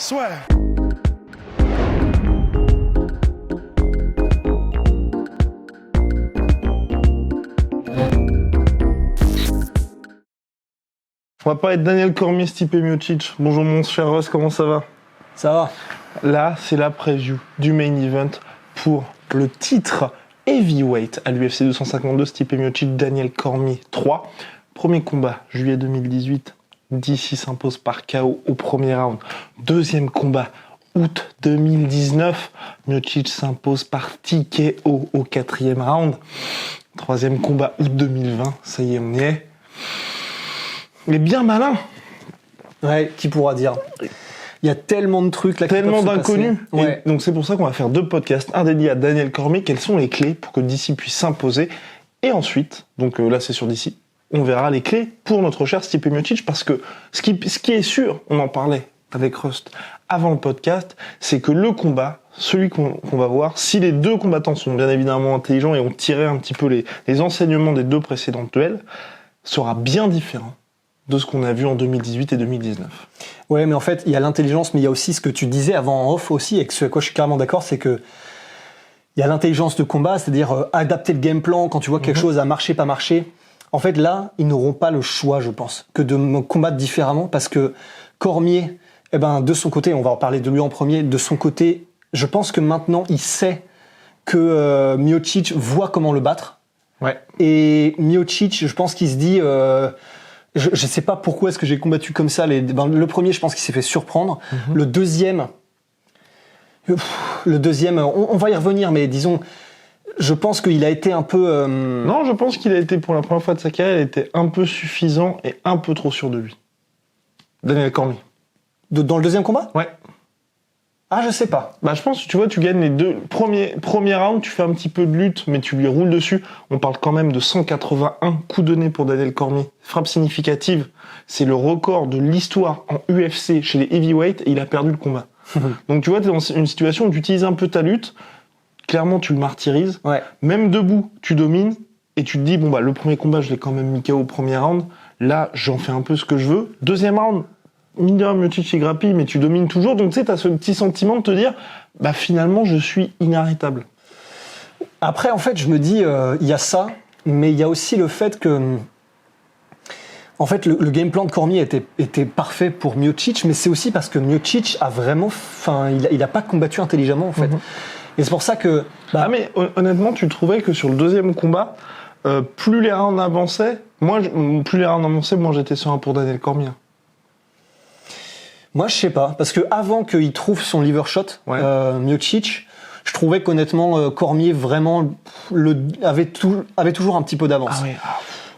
Swag. On va parler de Daniel Cormier, Stipe Miocic. Bonjour mon cher Russ, comment ça va? Ça va. Là, c'est la preview du main event pour le titre heavyweight à l'UFC 252, Stipe Miocic, Daniel Cormier 3. Premier combat, juillet 2018, DC s'impose par KO au premier round. Deuxième combat, août 2019, Miocic s'impose par TKO au quatrième round. Troisième combat, août 2020, ça y est, on y est. Il est bien malin. Ouais, qui pourra dire. Il y a tellement de trucs là, tellement d'inconnus. Ouais. Donc c'est pour ça qu'on va faire 2 podcasts, un dédié à Daniel Cormier. Quelles sont les clés pour que DC puisse s'imposer? Et ensuite, donc là c'est sur DC, on verra les clés pour notre cher Stipe Miocic, parce que ce qui est sûr, on en parlait avec Rust avant le podcast, c'est que le combat, celui qu'on va voir, si les deux combattants sont bien évidemment intelligents et ont tiré un petit peu les enseignements des 2 précédents duels, sera bien différent de ce qu'on a vu en 2018 et 2019. Ouais, mais en fait, il y a l'intelligence, mais il y a aussi ce que tu disais avant en off aussi, et ce à quoi je suis carrément d'accord, c'est que il y a l'intelligence de combat, c'est-à-dire adapter le game plan quand tu vois quelque chose a marché, pas marché. En fait, là, ils n'auront pas le choix, je pense, que de me combattre différemment, parce que Cormier, de son côté, on va en parler de lui en premier, de son côté, je pense que maintenant, il sait que Miocic voit comment le battre. Ouais. Et Miocic, je pense qu'il se dit... Je sais pas pourquoi est-ce que j'ai combattu comme ça. Le premier, je pense qu'il s'est fait surprendre. Le deuxième, on va y revenir, mais disons, je pense qu'il a été un peu... Non, je pense qu'il a été, pour la première fois de sa carrière, il était un peu suffisant et un peu trop sûr de lui. Daniel Cormier. Dans le deuxième combat ? Ouais. Ah, je sais pas. Je pense que tu vois, tu gagnes les 2 premiers rounds, tu fais un petit peu de lutte, mais tu lui roules dessus. On parle quand même de 181 coups de nez pour Daniel Cormier. Frappe significative. C'est le record de l'histoire en UFC chez les heavyweights et il a perdu le combat. Donc tu vois, t'es dans une situation où tu utilises un peu ta lutte. Clairement, tu le martyrises. Ouais. Même debout, tu domines et tu te dis, le premier combat, je l'ai quand même mis KO au premier round. Là, j'en fais un peu ce que je veux. Deuxième round, Miocic et grappille, mais tu domines toujours, donc tu sais, t'as ce petit sentiment de te dire, finalement, je suis inarrêtable. Après, en fait, je me dis, il y a ça, mais il y a aussi le fait que, en fait, le game plan de Cormier était parfait pour Miocic, mais c'est aussi parce que Miocic a vraiment, il a pas combattu intelligemment, en fait. Et c'est pour ça que... mais honnêtement, tu trouvais que sur le deuxième combat, plus les rounds avançaient, moi j'étais sur un pour Daniel Cormier. Moi, je sais pas, parce que avant qu'il trouve son liver shot, Miocic, je trouvais qu'honnêtement, Cormier vraiment avait toujours un petit peu d'avance. Ah oui.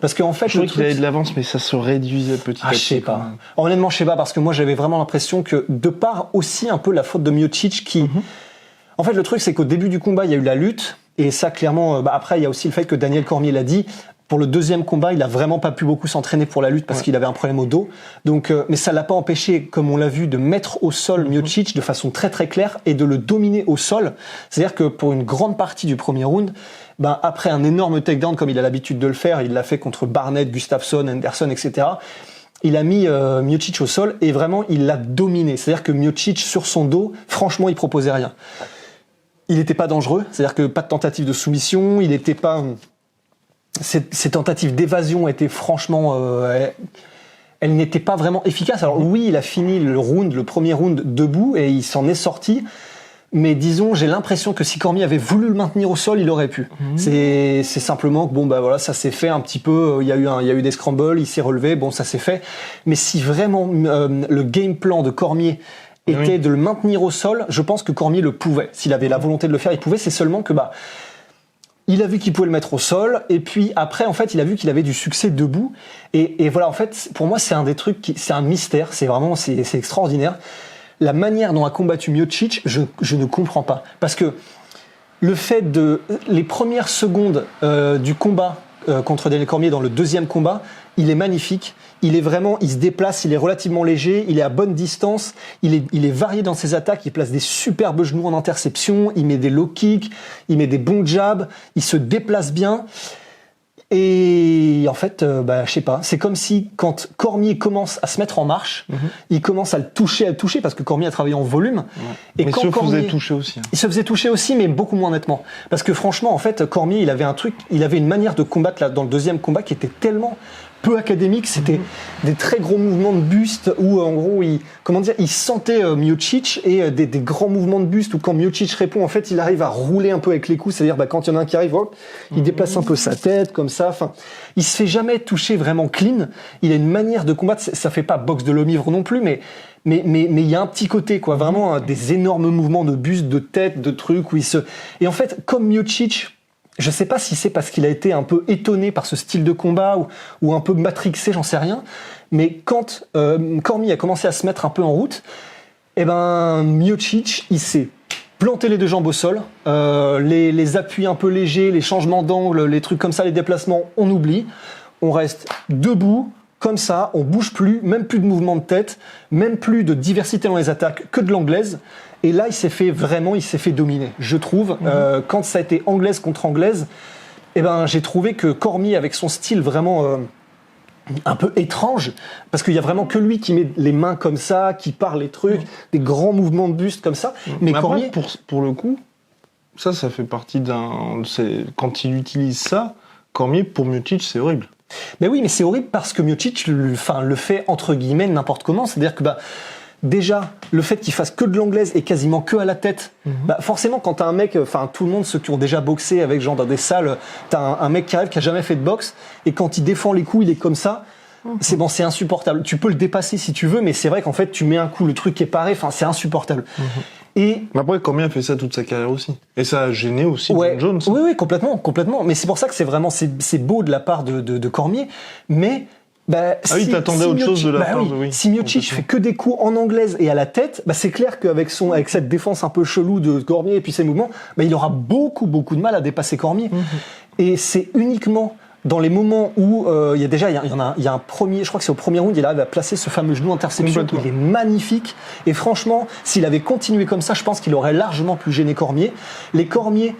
Parce qu'en fait, je trouvais qu'il avait de l'avance, mais ça se réduisait petit à petit. Je sais pas. Honnêtement, je sais pas, parce que moi, j'avais vraiment l'impression que, de part aussi un peu la faute de Miocic qui... En fait, le truc, c'est qu'au début du combat, il y a eu la lutte, et ça, clairement, après, il y a aussi le fait que Daniel Cormier l'a dit. Pour le deuxième combat, il a vraiment pas pu beaucoup s'entraîner pour la lutte parce qu'il avait un problème au dos. Donc, mais ça l'a pas empêché, comme on l'a vu, de mettre au sol Miocic de façon très très claire et de le dominer au sol. C'est-à-dire que pour une grande partie du premier round, après un énorme takedown comme il a l'habitude de le faire, il l'a fait contre Barnett, Gustafsson, Anderson, etc. Il a mis Miocic au sol et vraiment il l'a dominé. C'est-à-dire que Miocic sur son dos, franchement, il proposait rien. Il n'était pas dangereux, c'est-à-dire que pas de tentative de soumission, il n'était pas... Ces tentatives d'évasion étaient franchement... elles n'étaient pas vraiment efficaces. Alors oui, il a fini le premier round debout et il s'en est sorti. Mais disons, j'ai l'impression que si Cormier avait voulu le maintenir au sol, il aurait pu. C'est simplement que ça s'est fait un petit peu. Il y a eu des scrambles, il s'est relevé, ça s'est fait. Mais si vraiment le game plan de Cormier était de le maintenir au sol, je pense que Cormier le pouvait. S'il avait la volonté de le faire, il pouvait. C'est seulement que il a vu qu'il pouvait le mettre au sol, et puis après, en fait, il a vu qu'il avait du succès debout. Et voilà, en fait, pour moi, c'est un des trucs c'est un mystère. C'est extraordinaire. La manière dont a combattu Miocic, je ne comprends pas. Parce que le fait les premières secondes du combat contre Daniel Cormier dans le deuxième combat, il est magnifique. Il se déplace, il est relativement léger, il est à bonne distance, il est varié dans ses attaques, il place des superbes genoux en interception, il met des low kicks, il met des bons jabs, il se déplace bien. Et en fait, je sais pas, c'est comme si quand Cormier commence à se mettre en marche, il commence à le toucher, parce que Cormier a travaillé en volume. Ouais. Et mais quand il se Cormier, faisait toucher aussi. il se faisait toucher aussi, mais beaucoup moins nettement. Parce que franchement, en fait, Cormier, il avait une manière de combattre là, dans le deuxième combat qui était tellement peu académique, c'était des très gros mouvements de buste où en gros il sentait Miocic et des grands mouvements de buste où quand Miocic répond en fait il arrive à rouler un peu avec les coups, c'est-à-dire quand il y en a un qui arrive, hop, il déplace un peu sa tête comme ça, enfin il se fait jamais toucher vraiment clean, il a une manière de combattre, ça fait pas boxe de l'homme ivre non plus, mais il y a un petit côté quoi, vraiment des énormes mouvements de buste, de tête, de trucs où et en fait comme Miocic, je sais pas si c'est parce qu'il a été un peu étonné par ce style de combat ou un peu matrixé, j'en sais rien. Mais quand Cormier a commencé à se mettre un peu en route, Miocic, il s'est planté les deux jambes au sol, les appuis un peu légers, les changements d'angle, les trucs comme ça, les déplacements, on oublie. On reste debout, comme ça, on bouge plus, même plus de mouvement de tête, même plus de diversité dans les attaques, que de l'anglaise. Et là, il s'est fait dominer, je trouve. Quand ça a été anglaise contre anglaise, j'ai trouvé que Cormier, avec son style vraiment un peu étrange, parce qu'il y a vraiment que lui qui met les mains comme ça, qui parle les trucs, des grands mouvements de buste comme ça. Mais Cormier, après, pour le coup, ça fait partie quand il utilise ça, Cormier, pour Miocic, c'est horrible. Mais oui, mais c'est horrible parce que Miocic le fait entre guillemets n'importe comment. C'est-à-dire que déjà, le fait qu'il fasse que de l'anglaise et quasiment que à la tête, forcément, quand t'as un mec, tout le monde, ceux qui ont déjà boxé avec dans des salles, t'as un mec qui arrive, qui a jamais fait de boxe, et quand il défend les coups, il est comme ça, c'est insupportable. Tu peux le dépasser si tu veux, mais c'est vrai qu'en fait, tu mets un coup, le truc est paré, c'est insupportable. Et après, Cormier a fait ça toute sa carrière aussi. Et ça a gêné aussi John Jones. Oui, complètement. Mais c'est pour ça que c'est beau de la part de Cormier, mais t'attendais autre chose de la part de Si Miocic fait que des coups en anglaise et à la tête, c'est clair qu'avec cette défense un peu chelou de Cormier et puis ses mouvements, il aura beaucoup de mal à dépasser Cormier. Et c'est uniquement dans les moments où il y a un premier, je crois que c'est au premier round, il arrive à placer ce fameux genou interception, il est magnifique. Et franchement, s'il avait continué comme ça, je pense qu'il aurait largement plus gêné Cormier. Les Cormier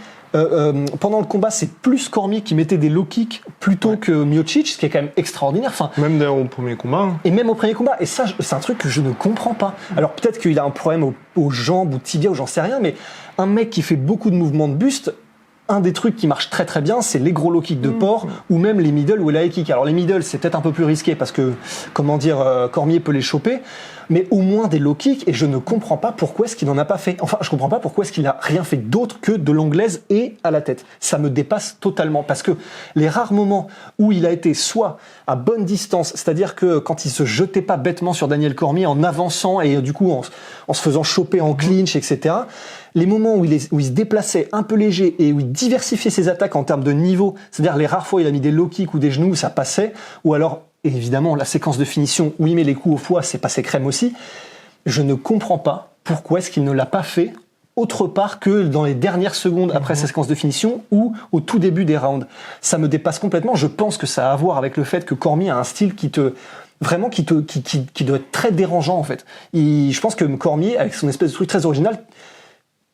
pendant le combat, c'est plus Cormier qui mettait des low kicks plutôt que Miocic, ce qui est quand même extraordinaire. Même d'ailleurs au premier combat. Et même au premier combat. Et ça, c'est un truc que je ne comprends pas. Alors peut-être qu'il a un problème aux jambes ou tibia ou j'en sais rien, mais un mec qui fait beaucoup de mouvements de buste, un des trucs qui marche très très bien, c'est les gros low kicks de porc ou même les middle ou les high kicks. Alors les middle, c'est peut-être un peu plus risqué parce que, Cormier peut les choper, mais au moins des low kicks, et je ne comprends pas pourquoi est-ce qu'il n'en a pas fait. Enfin, je comprends pas pourquoi est-ce qu'il n'a rien fait d'autre que de l'anglaise et à la tête. Ça me dépasse totalement, parce que les rares moments où il a été soit à bonne distance, c'est-à-dire que quand il se jetait pas bêtement sur Daniel Cormier en avançant et du coup en se faisant choper en clinch, etc., les moments où il se déplaçait un peu léger et où il diversifiait ses attaques en termes de niveau, c'est-à-dire les rares fois où il a mis des low kicks ou des genoux, ça passait, ou alors, évidemment, la séquence de finition où il met les coups au foie, c'est passé crème aussi. Je ne comprends pas pourquoi est-ce qu'il ne l'a pas fait autre part que dans les dernières secondes après sa séquence de finition ou au tout début des rounds. Ça me dépasse complètement. Je pense que ça a à voir avec le fait que Cormier a un style qui doit être très dérangeant, en fait. Je pense que Cormier, avec son espèce de truc très original,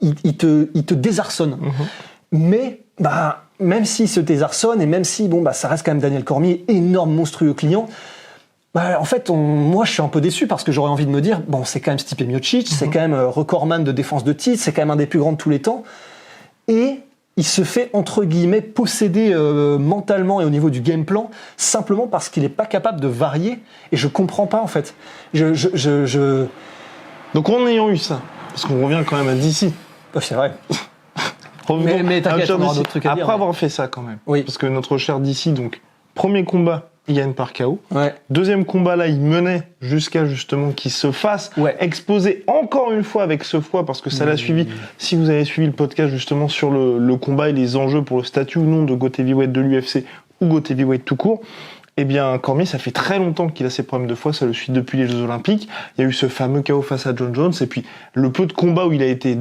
il te désarçonne. Mais, même s'il se désarçonne et même si, ça reste quand même Daniel Cormier, énorme, monstrueux client, en fait, moi, je suis un peu déçu parce que j'aurais envie de me dire, c'est quand même Stipe Miocic, c'est quand même recordman de défense de titre, c'est quand même un des plus grands de tous les temps. Et il se fait, entre guillemets, posséder mentalement et au niveau du game plan, simplement parce qu'il n'est pas capable de varier. Et je comprends pas, en fait. Donc, en ayant eu ça, parce qu'on revient quand même à DC. C'est vrai. Mais t'inquiète, on aura d'autres trucs à dire. Après avoir fait ça, quand même. Oui. Parce que notre cher DC, donc, premier combat, il gagne par KO. Ouais. Deuxième combat, là, il menait jusqu'à justement qu'il se fasse exposer encore une fois avec ce foie, parce que ça l'a suivi. Si vous avez suivi le podcast justement sur le combat et les enjeux pour le statut ou non de GOAT Heavyweight de l'UFC ou GOAT Heavyweight tout court, eh bien, Cormier, ça fait très longtemps qu'il a ses problèmes de foie, ça le suit depuis les Jeux Olympiques. Il y a eu ce fameux KO face à John Jones, et puis le peu de combats où il a été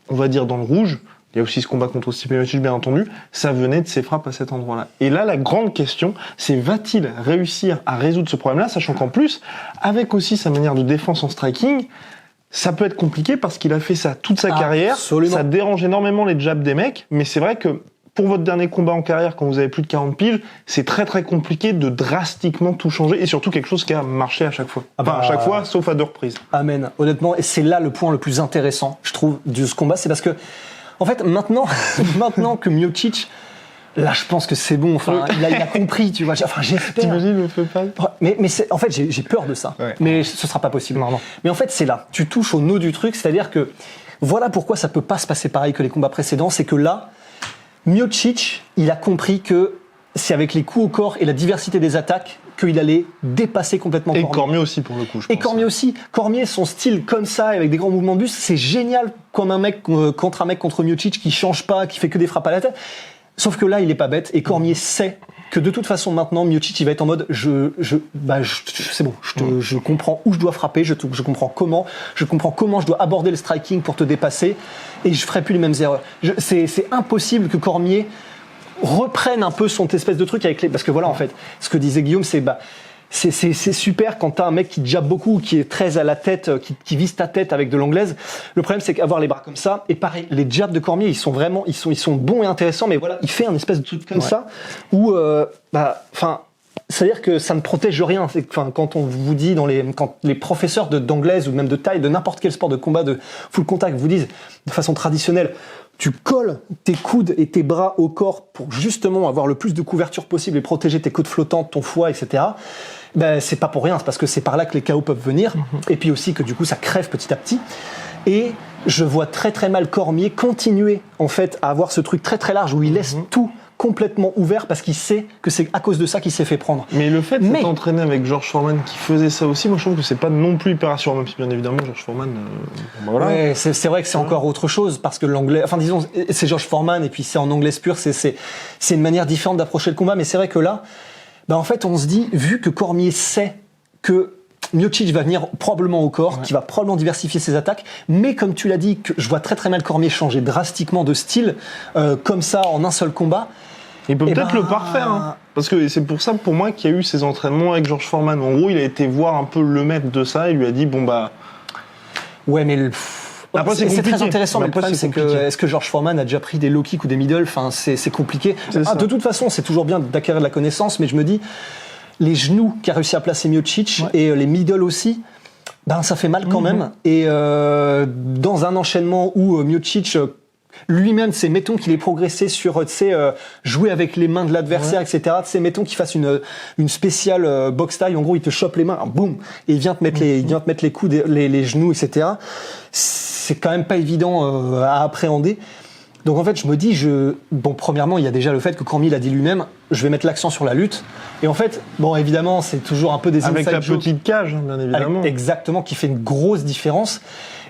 on va dire dans le rouge, il y a aussi ce combat contre Stipe Miocic, bien entendu, ça venait de ses frappes à cet endroit-là. Et là, la grande question, c'est va-t-il réussir à résoudre ce problème-là, sachant qu'en plus, avec aussi sa manière de défense en striking, ça peut être compliqué parce qu'il a fait ça toute sa carrière, absolument. Ça dérange énormément les jabs des mecs, mais c'est vrai que pour votre dernier combat en carrière, quand vous avez plus de 40 piges, c'est très très compliqué de drastiquement tout changer, et surtout quelque chose qui a marché à chaque fois. Enfin, à chaque fois, sauf à 2 reprises. Amen. Honnêtement, et c'est là le point le plus intéressant, je trouve, de ce combat, c'est parce que, en fait, maintenant que Miocic, là, je pense que c'est bon. Enfin, il a compris, tu vois. Enfin, j'espère. T'imagines le fait pas. Mais c'est, en fait, j'ai peur de ça. Ouais. Mais ce sera pas possible. Non. Mais en fait, c'est là. Tu touches au nœud du truc, c'est-à-dire que voilà pourquoi ça peut pas se passer pareil que les combats précédents, c'est que là, Miocic, il a compris que c'est avec les coups au corps et la diversité des attaques qu'il allait dépasser complètement Et Cormier. Cormier aussi, pour le coup, je pense. Et Cormier aussi. Cormier, son style comme ça, avec des grands mouvements de buste, c'est génial comme un mec contre Miocic qui change pas, qui fait que des frappes à la tête. Sauf que là, il est pas bête et Cormier sait que de toute façon maintenant Miocic il va être en mode c'est bon, je comprends où je dois frapper, je comprends comment je dois aborder le striking pour te dépasser et je ferai plus les mêmes erreurs. C'est impossible que Cormier reprenne un peu son espèce de truc avec les, parce que voilà en fait ce que disait Guillaume, c'est super quand t'as un mec qui jabbe beaucoup, qui est très à la tête, qui vise ta tête avec de l'anglaise. Le problème, c'est qu'avoir les bras comme ça, et pareil, les jabs de Cormier, ils sont bons et intéressants, mais voilà, il fait un espèce de truc comme ça, où, c'est-à-dire que ça ne protège rien. Quand on vous dit quand les professeurs d'anglaise ou même de taille, de n'importe quel sport de combat, de full contact, vous disent de façon traditionnelle, tu colles tes coudes et tes bras au corps pour justement avoir le plus de couverture possible et protéger tes côtes flottantes, ton foie, etc. Ben, c'est pas pour rien, c'est parce que c'est par là que les KO peuvent venir. Et puis aussi que du coup, ça crève petit à petit. Et je vois très très mal Cormier continuer en fait à avoir ce truc très très large où il laisse tout complètement ouvert parce qu'il sait que c'est à cause de ça qu'il s'est fait prendre. Mais le fait de s'être entraîné avec George Foreman qui faisait ça aussi, moi je trouve que c'est pas non plus hyper rassurant, même si bien évidemment George Foreman, voilà. Ouais, c'est vrai que c'est encore autre chose parce que l'anglais, enfin disons, c'est George Foreman et puis c'est en anglaise pur, c'est une manière différente d'approcher le combat, mais c'est vrai que là, en fait on se dit, vu que Cormier sait que Miocic va venir probablement au corps, qui va probablement diversifier ses attaques, mais comme tu l'as dit, que je vois très très mal Cormier changer drastiquement de style comme ça en un seul combat. Il peut peut-être le parfaire, hein. Parce que c'est pour ça, pour moi, qu'il y a eu ces entraînements avec George Foreman. En gros, il a été voir un peu le maître de ça, il lui a dit, bon bah... Ouais, mais... Après, c'est très intéressant, mais le problème, c'est compliqué. que est-ce que George Foreman a déjà pris des low kicks ou des middle? Enfin, c'est compliqué. De toute façon, c'est toujours bien d'acquérir de la connaissance, mais je me dis, les genoux qu'a réussi à placer Miocic et les middle aussi, ça fait mal quand même. Et dans un enchaînement où Miocic lui-même, mettons qu'il ait progressé sur, jouer avec les mains de l'adversaire, etc. Mettons qu'il fasse une spéciale box style. En gros, il te chope les mains, boum, et il vient te mettre les coudes, les genoux, etc. C'est quand même pas évident à appréhender. Donc en fait, je me dis, premièrement, il y a déjà le fait que Cormier l'a dit lui-même, je vais mettre l'accent sur la lutte. Et en fait, évidemment, c'est toujours un peu des avec la jokes, petite cage, bien évidemment. Exactement, qui fait une grosse différence.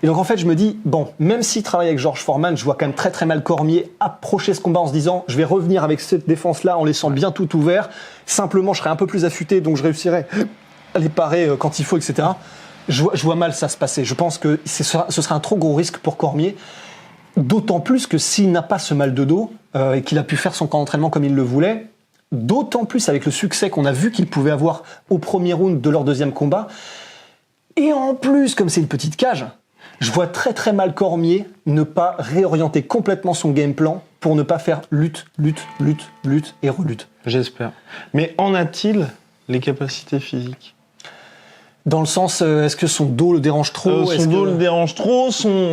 Et donc en fait, je me dis, même s'il travaille avec George Foreman, je vois quand même très très mal Cormier approcher ce combat en se disant, je vais revenir avec cette défense-là en laissant bien tout ouvert. Simplement, je serai un peu plus affûté, donc je réussirai à les parer quand il faut, etc. Je vois mal ça se passer. Je pense que ce sera un trop gros risque pour Cormier. D'autant plus que s'il n'a pas ce mal de dos et qu'il a pu faire son camp d'entraînement comme il le voulait, d'autant plus avec le succès qu'on a vu qu'il pouvait avoir au premier round de leur deuxième combat. Et en plus, comme c'est une petite cage, je vois très très mal Cormier ne pas réorienter complètement son game plan pour ne pas faire lutte et relutte. J'espère. Mais en a-t-il les capacités physiques ? Dans le sens, est-ce que son dos le dérange trop? Son dos le dérange trop.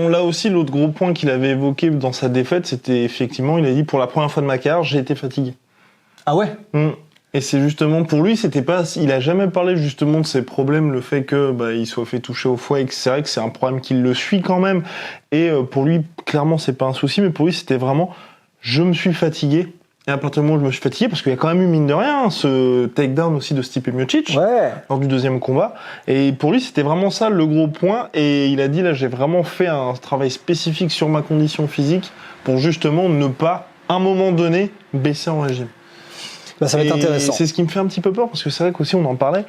Là aussi, l'autre gros point qu'il avait évoqué dans sa défaite, c'était effectivement, il a dit, pour la première fois de ma carrière, j'ai été fatigué. Ah ouais? Et c'est justement, pour lui, c'était pas, il a jamais parlé justement de ses problèmes, le fait que, il soit fait toucher au foie, et que c'est vrai que c'est un problème qui le suit quand même. Et pour lui, clairement, c'est pas un souci, mais pour lui, c'était vraiment, je me suis fatigué. Et à partir du moment où je me suis fatigué, parce qu'il y a quand même eu, mine de rien, ce takedown aussi de Stipe Miocic, lors du deuxième combat. Et pour lui, c'était vraiment ça le gros point. Et il a dit, là, j'ai vraiment fait un travail spécifique sur ma condition physique pour justement ne pas, à un moment donné, baisser en régime. Ça va être intéressant. C'est ce qui me fait un petit peu peur, parce que c'est vrai qu'aussi, on en parlait,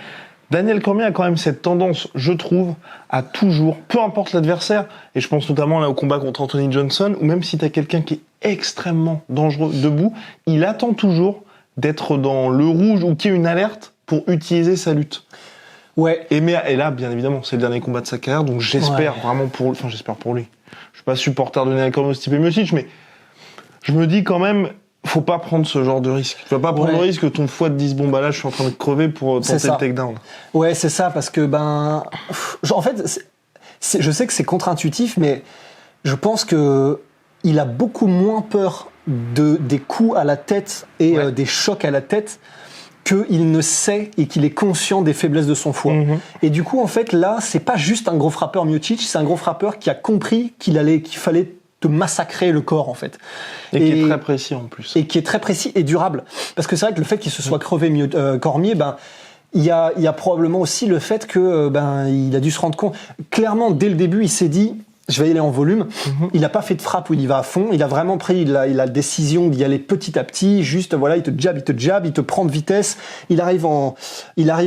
Daniel Cormier a quand même cette tendance, je trouve, à toujours, peu importe l'adversaire, et je pense notamment là au combat contre Anthony Johnson, ou même si t'as quelqu'un qui est extrêmement dangereux debout, il attend toujours d'être dans le rouge ou qu'il y ait une alerte pour utiliser sa lutte. Ouais. Et là, bien évidemment, c'est le dernier combat de sa carrière, donc j'espère vraiment j'espère pour lui. Je suis pas supporter de Daniel Cormier ou Stipe Miocic, mais je me dis quand même, faut pas prendre ce genre de risque. Tu vas pas prendre le risque que ton foie te dise bon bah là je suis en train de crever pour tenter le takedown. Ouais, c'est ça, parce que en fait, je sais que c'est contre-intuitif, mais je pense que il a beaucoup moins peur des coups à la tête et des chocs à la tête qu'il ne sait et qu'il est conscient des faiblesses de son foie. Et du coup, en fait, là, c'est pas juste un gros frappeur Miocic, c'est un gros frappeur qui a compris qu'il fallait te massacrer le corps, en fait. Et qui est très précis, en plus. Et qui est très précis et durable. Parce que c'est vrai que le fait qu'il se soit crevé Cormier, il y a probablement aussi le fait que il a dû se rendre compte. Clairement, dès le début, il s'est dit je vais y aller en volume. Il n'a pas fait de frappe où il y va à fond. Il a vraiment pris, il a la décision d'y aller petit à petit. Juste, voilà, il te jab, il te prend de vitesse. Il arrive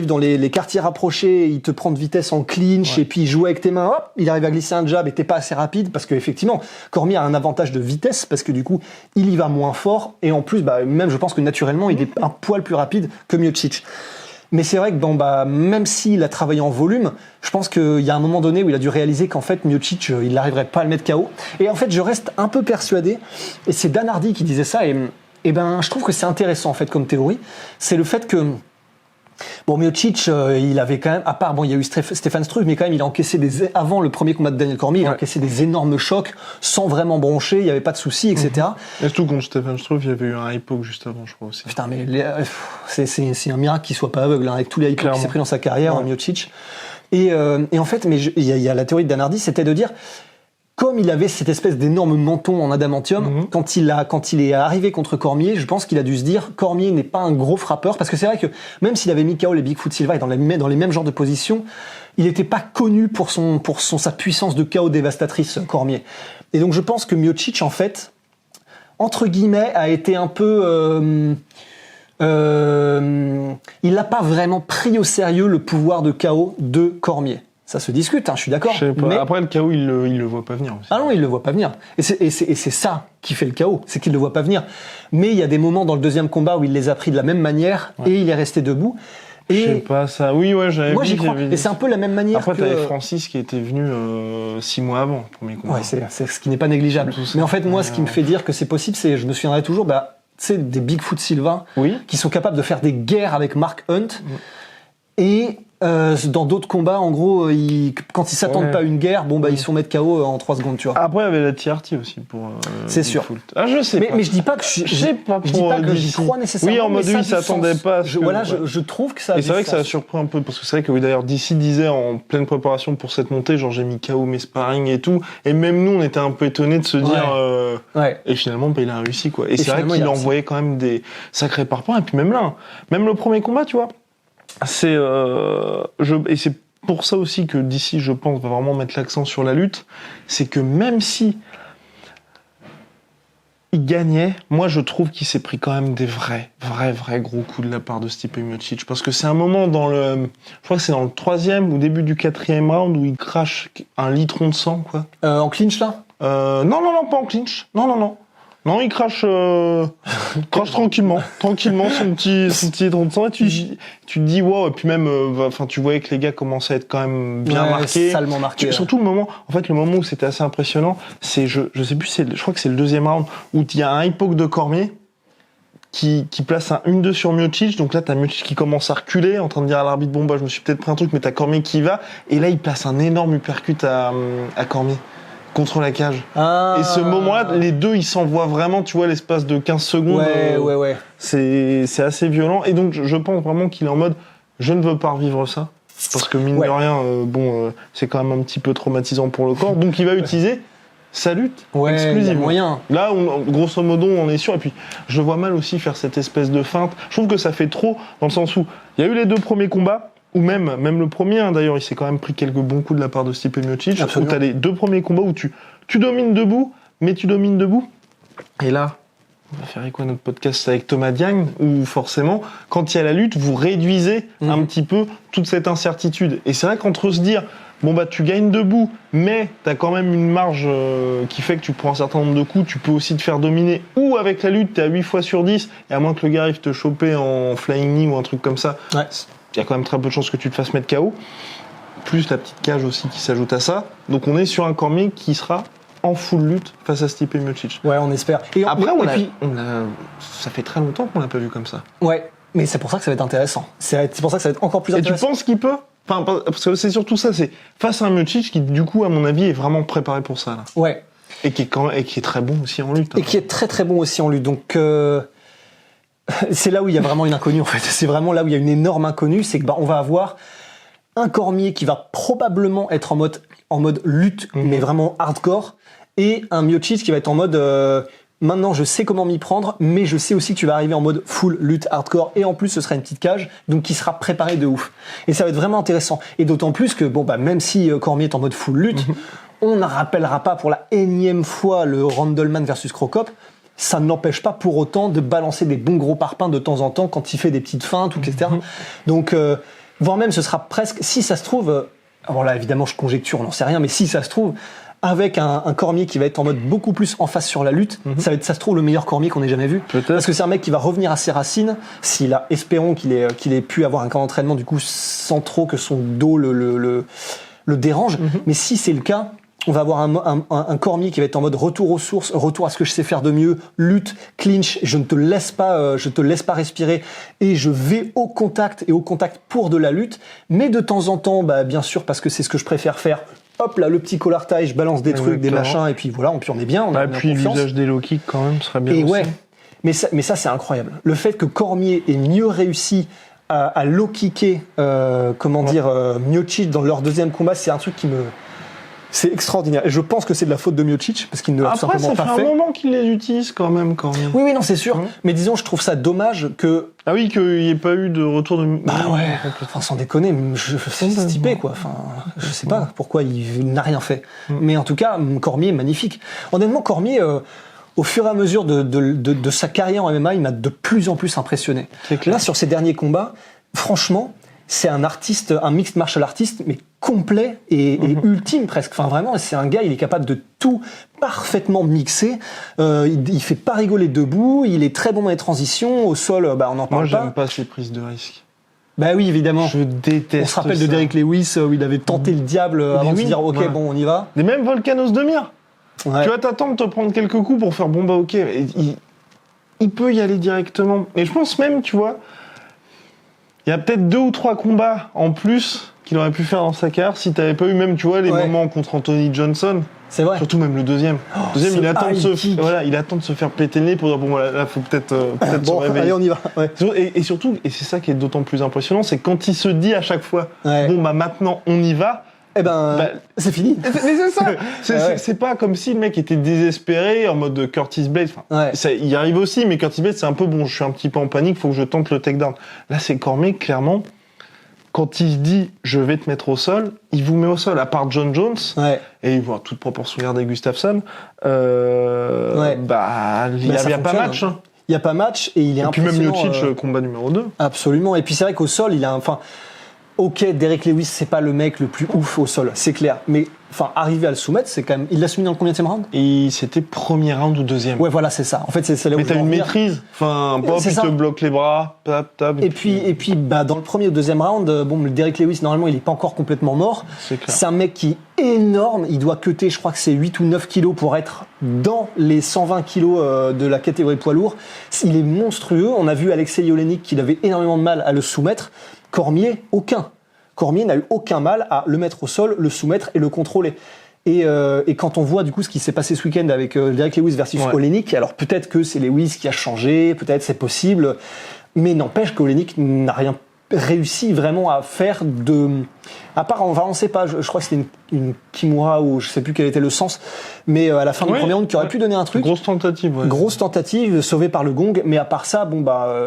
dans les quartiers rapprochés, il te prend de vitesse en clinch et puis il joue avec tes mains. Hop, il arrive à glisser un jab et t'es pas assez rapide parce qu'effectivement, Cormier a un avantage de vitesse parce que du coup, il y va moins fort et en plus, même je pense que naturellement, il est un poil plus rapide que Miocic. Mais c'est vrai que même s'il a travaillé en volume, je pense qu'il y a un moment donné où il a dû réaliser qu'en fait Miocic, il n'arriverait pas à le mettre KO. Et en fait, je reste un peu persuadé, et c'est Dan Hardy qui disait ça, et je trouve que c'est intéressant en fait comme théorie, c'est le fait que Miocic, il avait quand même, à part, il y a eu Stefan Struve, mais quand même, il a encaissé avant le premier combat de Daniel Cormier, il a encaissé des énormes chocs, sans vraiment broncher, il n'y avait pas de soucis, etc. Et surtout contre Stefan Struve, il y avait eu un high poke juste avant, je crois aussi. Putain, mais c'est un miracle qu'il soit pas aveugle, avec tous les high pokes qu'il s'est pris dans sa carrière, Miocic. Et en fait, mais il y a la théorie de Dan Hardy, c'était de dire, comme il avait cette espèce d'énorme menton en adamantium, quand il est arrivé contre Cormier, je pense qu'il a dû se dire Cormier n'est pas un gros frappeur, parce que c'est vrai que même s'il avait mis KO les Bigfoot Silva et dans les mêmes genres de positions, il n'était pas connu pour sa puissance de KO dévastatrice, Cormier. Et donc je pense que Miocic, en fait, entre guillemets, a été un peu... il n'a pas vraiment pris au sérieux le pouvoir de KO de Cormier. Ça se discute, je suis d'accord. Mais après, le KO, il le voit pas venir aussi. Ah non, il le voit pas venir. Et c'est ça qui fait le KO, c'est qu'il le voit pas venir. Mais il y a des moments dans le deuxième combat où il les a pris de la même manière et il est resté debout. Et je sais pas, ça. Oui, j'avais vu. Moi, j'y crois. Et c'est un peu la même manière Après, t'avais Francis qui était venu 6 mois avant, le premier combat. Ouais, c'est ce qui n'est pas négligeable. Mais en fait, moi, ce qui me fait dire que c'est possible, c'est, je me souviendrai toujours, tu sais, des Bigfoot Silva qui sont capables de faire des guerres avec Mark Hunt. Et dans d'autres combats, en gros, quand ils s'attendent pas à une guerre, ils se font mettre KO en 3 secondes, tu vois. Après, il y avait la TRT aussi pour. C'est sûr. Ah, je sais pas. Mais je dis pas que j'y crois nécessairement. Oui, en mode ils s'attendaient pas. Je trouve que ça. Et c'est vrai que ça a surpris un peu parce que c'est vrai que d'ailleurs DC disait en pleine préparation pour cette montée, genre j'ai mis KO mes sparring et tout, et même nous on était un peu étonnés de se dire. Et finalement, il a réussi quoi. Et c'est vrai qu'il envoyait quand même des sacrés parpaings. Et puis même là, même le premier combat, tu vois. Et c'est pour ça aussi que DC, je pense, va vraiment mettre l'accent sur la lutte, c'est que même si il gagnait, moi je trouve qu'il s'est pris quand même des vrais gros coups de la part de Stipe Miocic, parce que c'est un moment je crois que c'est dans le 3e ou début du 4e round où il crache un litron de sang, quoi. En clinch là Non, pas en clinch. Non, il crache tranquillement son petit litron de sang et tu te dis wow, et puis même tu voyais que les gars commençaient à être quand même bien marqués. Salement marqués. Surtout le moment où c'était assez impressionnant, c'est je sais plus, je crois que c'est le 2e round où il y a un high poke de Cormier qui place un 1-2 sur Miocic, donc là t'as Miocic qui commence à reculer en train de dire à l'arbitre je me suis peut-être pris un truc, mais t'as Cormier qui y va, et là il place un énorme uppercut à Cormier contre la cage. Et ce moment-là, les deux, ils s'envoient vraiment, tu vois, l'espace de 15 secondes. Ouais. C'est assez violent. Et donc, je pense vraiment qu'il est en mode, je ne veux pas revivre ça. Parce que mine de rien, c'est quand même un petit peu traumatisant pour le corps. Donc, il va utiliser sa lutte exclusivement. Moyen. Là, grosso modo, on est sûr. Et puis, je vois mal aussi faire cette espèce de feinte. Je trouve que ça fait trop, dans le sens où il y a eu les 2 premiers combats, ou même le premier, d'ailleurs, il s'est quand même pris quelques bons coups de la part de Stipe Miocic, où t'as les 2 premiers combats où tu domines debout, mais tu domines debout. Et là, on va faire quoi notre podcast avec Thomas Diagne, où forcément, quand il y a la lutte, vous réduisez un petit peu toute cette incertitude. Et c'est vrai qu'entre se dire, tu gagnes debout, mais t'as quand même une marge qui fait que tu prends un certain nombre de coups, tu peux aussi te faire dominer, ou avec la lutte, t'es à 8 fois sur 10, et à moins que le gars arrive te choper en flying knee ou un truc comme ça, il y a quand même très peu de chances que tu te fasses mettre KO, plus la petite cage aussi qui s'ajoute à ça. Donc on est sur un Cormier qui sera en full lutte face à Stipe Miocic. Ouais, on espère. Et Après, puis, ça fait très longtemps qu'on l'a pas vu comme ça. ouais, mais c'est pour ça que ça va être intéressant. C'est pour ça que ça va être encore plus Et tu intéressant. penses qu'il peut? Enfin, parce que c'est surtout ça, c'est face à un Miocic qui, du coup, à mon avis, est vraiment préparé pour ça, là. Ouais. Et qui est très bon aussi en lutte. Et qui est très très bon aussi en lutte. Donc c'est là où il y a vraiment une inconnue en fait. C'est vraiment là où il y a une énorme inconnue, c'est que on va avoir un Cormier qui va probablement être en mode lutte, mais vraiment hardcore, et un Miocic qui va être en mode maintenant je sais comment m'y prendre, mais je sais aussi que tu vas arriver en mode full lutte hardcore, et en plus ce sera une petite cage, donc qui sera préparé de ouf. Et ça va être vraiment intéressant. Et d'autant plus que même si Cormier est en mode full lutte, on ne rappellera pas pour la énième fois le Randleman versus Crocop. Ça ne l'empêche pas pour autant de balancer des bons gros parpaings de temps en temps quand il fait des petites feintes, etc. Donc, voire même ce sera presque, si ça se trouve, alors là évidemment je conjecture, on n'en sait rien, mais si ça se trouve, avec un Cormier qui va être en mode beaucoup plus en face sur la lutte, ça va être, ça se trouve, le meilleur Cormier qu'on ait jamais vu. Peut-être. Parce que c'est un mec qui va revenir à ses racines, espérons qu'il ait pu avoir un camp d'entraînement du coup sans trop que son dos le dérange. Mais si c'est le cas, on va avoir un Cormier qui va être en mode retour aux sources, retour à ce que je sais faire de mieux, lutte, clinch, je ne te laisse pas respirer et je vais au contact pour de la lutte, mais de temps en temps, bien sûr, parce que c'est ce que je préfère faire, hop là, le petit collar tie, je balance des trucs, des machins, et puis voilà, on est bien, on a puis confiance. l'usage des low kicks quand même serait bien Et aussi. ouais, mais ça c'est incroyable. Le fait que Cormier ait mieux réussi à low kicker, Miocic dans leur deuxième combat, c'est un truc c'est extraordinaire. Et je pense que c'est de la faute de Miocic, parce qu'il ne l'a tout Après, simplement ça pas fait fait. un moment qu'il les utilise quand même, Cormier. Oui, non, c'est sûr. Mais disons, je trouve ça dommage que... Ah oui, qu'il n'y ait pas eu de retour de... Enfin, sans déconner, c'est typé, quoi. Enfin, je sais pas pourquoi il n'a rien fait. Mais en tout cas, Cormier est magnifique. Honnêtement, Cormier... au fur et à mesure de sa carrière en MMA, il m'a de plus en plus impressionné. C'est clair. Là, sur ses derniers combats, franchement, c'est un mixed martial artist, mais complet et ultime presque. Enfin, vraiment, c'est un gars, il est capable de tout parfaitement mixer. Il fait pas rigoler debout, il est très bon dans les transitions. Au sol, on n'en parle Moi, pas. j'aime pas ces prises de risque. Bah oui, évidemment. Je déteste On se rappelle ça. de Derrick Lewis, où il avait tenté le diable avant de se dire, ok, ouais. bon, on y va. Et même Volkanos de Mire. Ouais. Tu vas t'attendre de te prendre quelques coups pour faire ok. Et il peut y aller directement. Et je pense même, tu vois, il y a peut-être 2 ou 3 combats en plus qu'il aurait pu faire dans sa carrière si t'avais pas eu même, tu vois, les moments contre Anthony Johnson. C'est vrai. Surtout même le deuxième. Le deuxième, il attend de se faire péter le nez pour dire, bon, là, faut peut-être se réveiller. Allez, on y va. Ouais. Et surtout, et c'est ça qui est d'autant plus impressionnant, c'est quand il se dit à chaque fois, bon, maintenant, on y va. Eh c'est fini. Mais c'est ça. Ouais. C'est pas comme si le mec était désespéré en mode Curtis Blade. Enfin, il y arrive aussi, mais Curtis Blade, c'est un peu bon, je suis un petit peu en panique, faut que je tente le takedown. Là, c'est Cormier, clairement, quand il se dit je vais te mettre au sol, il vous met au sol, à part John Jones, et voilà, toute proportion gardée Gustafsson, il y a pas match. Hein. Il y a pas match et il est Et impressionnant. puis même Miocic, combat numéro 2. Absolument. Et puis c'est vrai qu'au sol, ok, Derrick Lewis, c'est pas le mec le plus ouf au sol, c'est clair. Mais arriver à le soumettre, c'est quand même. Il l'a soumis dans le combienième round ? Et c'était premier round ou deuxième. Ouais, voilà, c'est ça. En fait, c'est là où mais t'as une maîtrise. Enfin, il te bloque les bras, tap. Et puis, dans le premier ou deuxième round, le Derrick Lewis, normalement, il est pas encore complètement mort. C'est un mec qui est énorme. Il doit cutter, je crois que c'est 8 ou 9 kilos pour être dans les 120 kilos de la catégorie poids lourd. Il est monstrueux. On a vu Alexei Oleinik qu'il avait énormément de mal à le soumettre. Cormier, aucun. Cormier n'a eu aucun mal à le mettre au sol, le soumettre et le contrôler. Et quand on voit du coup ce qui s'est passé ce week-end avec Derrick Lewis versus Oleinik, alors peut-être que c'est Lewis qui a changé, peut-être c'est possible, mais n'empêche qu'Oleinik n'a rien réussi vraiment à faire à part, on sait pas, je crois que c'était une Kimura ou je sais plus quel était le sens, mais à la fin du premier round qui aurait pu donner un truc. Grosse tentative, sauvée par le gong, mais à part ça,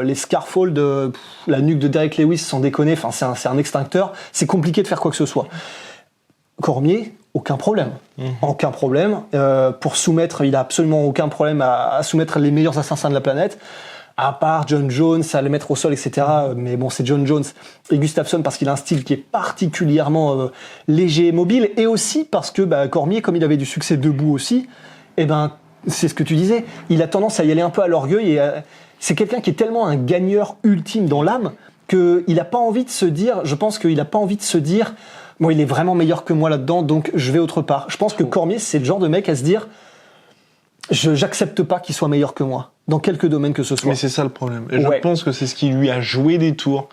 les scarfolds, la nuque de Derrick Lewis, sans déconner, c'est un extincteur, c'est compliqué de faire quoi que ce soit. Cormier, aucun problème. Aucun problème. Pour soumettre, il a absolument aucun problème à soumettre les meilleurs assassins de la planète. À part John Jones, à le mettre au sol, etc. Mais bon, c'est John Jones et Gustafsson parce qu'il a un style qui est particulièrement léger et mobile. Et aussi parce que Cormier, comme il avait du succès debout aussi, c'est ce que tu disais, il a tendance à y aller un peu à l'orgueil. Et c'est quelqu'un qui est tellement un gagneur ultime dans l'âme qu'il n'a pas envie de se dire, je pense qu'il n'a pas envie de se dire, Bon, il est vraiment meilleur que moi là-dedans, donc je vais autre part. Je pense que Cormier, c'est le genre de mec à se dire, j'accepte pas qu'il soit meilleur que moi, dans quelques domaines que ce soit. Mais c'est ça le problème. Et je pense que c'est ce qui lui a joué des tours.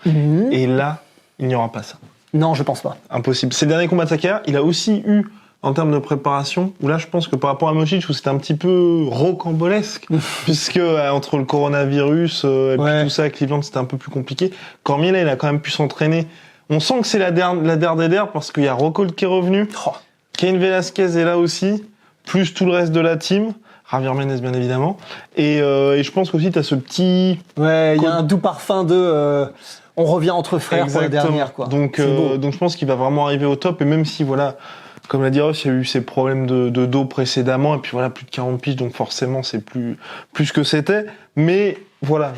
Et là, il n'y aura pas ça. Non, je pense pas. Impossible. Ces derniers combats de sa carrière, il a aussi eu, en termes de préparation, où là, je pense que par rapport à Miocic, où c'était un petit peu rocambolesque, puisque entre le coronavirus et puis tout ça à Cleveland, c'était un peu plus compliqué. Cormier, là, il a quand même pu s'entraîner. On sent que c'est la der des der, parce qu'il y a Rockhold qui est revenu. Cain Velasquez est là aussi, plus tout le reste de la team. Javier Menez, bien évidemment. Et je pense qu'aussi, tu as ce petit... Ouais, il y a un doux parfum de... on revient entre frères. Exactement. Pour la dernière, quoi. Donc je pense qu'il va vraiment arriver au top. Et même si, voilà, comme l'a dit Ross, il y a eu ces problèmes de dos précédemment. Et puis voilà, plus de 40 piges. Donc forcément, c'est plus que c'était. Mais voilà,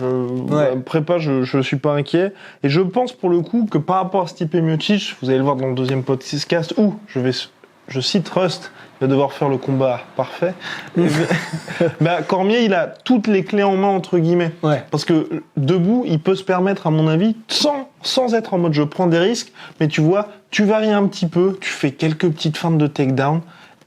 prépa, je suis pas inquiet. Et je pense pour le coup que par rapport à Stipe Miocic, vous allez le voir dans le deuxième podcast où je cite Rust, il va devoir faire le combat parfait. Cormier, il a toutes les clés en main, entre guillemets. Ouais. Parce que debout, il peut se permettre, à mon avis, sans être en mode je prends des risques, mais tu vois, tu varies un petit peu, tu fais quelques petites feintes de takedown,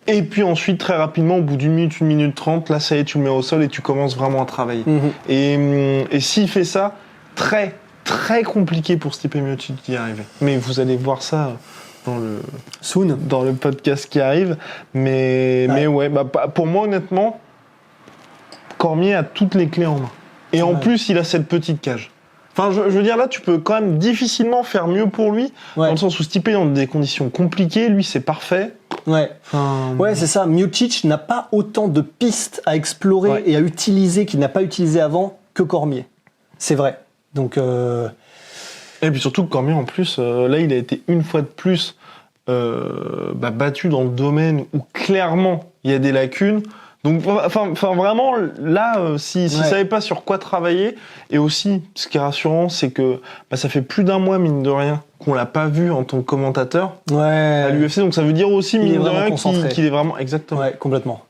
et puis ensuite, très rapidement, au bout d'une minute 30, là, ça y est, tu le mets au sol et tu commences vraiment à travailler. Et s'il fait ça, très, très compliqué pour Stipe Miocic d'y arriver. Mais vous allez voir ça... dans le podcast qui arrive, mais ouais, pour moi honnêtement, Cormier a toutes les clés en main. Et en plus, il a cette petite cage. Enfin, je veux dire, là, tu peux quand même difficilement faire mieux pour lui, dans le sens où Stipe est dans des conditions compliquées, lui, c'est parfait. Ouais, c'est ça. Miocic n'a pas autant de pistes à explorer et à utiliser qu'il n'a pas utilisé avant que Cormier. C'est vrai. Donc... Et puis surtout que Cormier, en plus, là, il a été une fois de plus battu dans le domaine où clairement il y a des lacunes. Donc, enfin, vraiment, là, s'il savait pas sur quoi travailler, et aussi, ce qui est rassurant, c'est que ça fait plus d'un mois, mine de rien, qu'on l'a pas vu en tant que commentateur à l'UFC. Donc, ça veut dire aussi, mine de rien, qu'il est vraiment... Exactement. Ouais, complètement.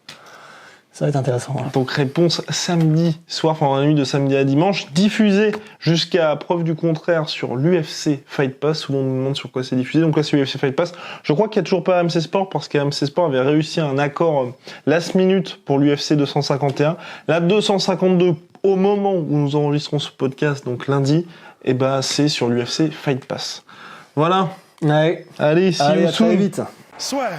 Ça va être intéressant. Hein. Donc réponse samedi soir, enfin dans la nuit de samedi à dimanche, diffusée jusqu'à preuve du contraire sur l'UFC Fight Pass, où on nous demande sur quoi c'est diffusé. Donc là c'est l'UFC Fight Pass. Je crois qu'il n'y a toujours pas AMC Sport, parce qu'AMC Sport avait réussi un accord last minute pour l'UFC 251. La 252, au moment où nous enregistrons ce podcast, donc lundi, c'est sur l'UFC Fight Pass. Voilà. Ouais. Allez, see you soon. Très vite. Swear.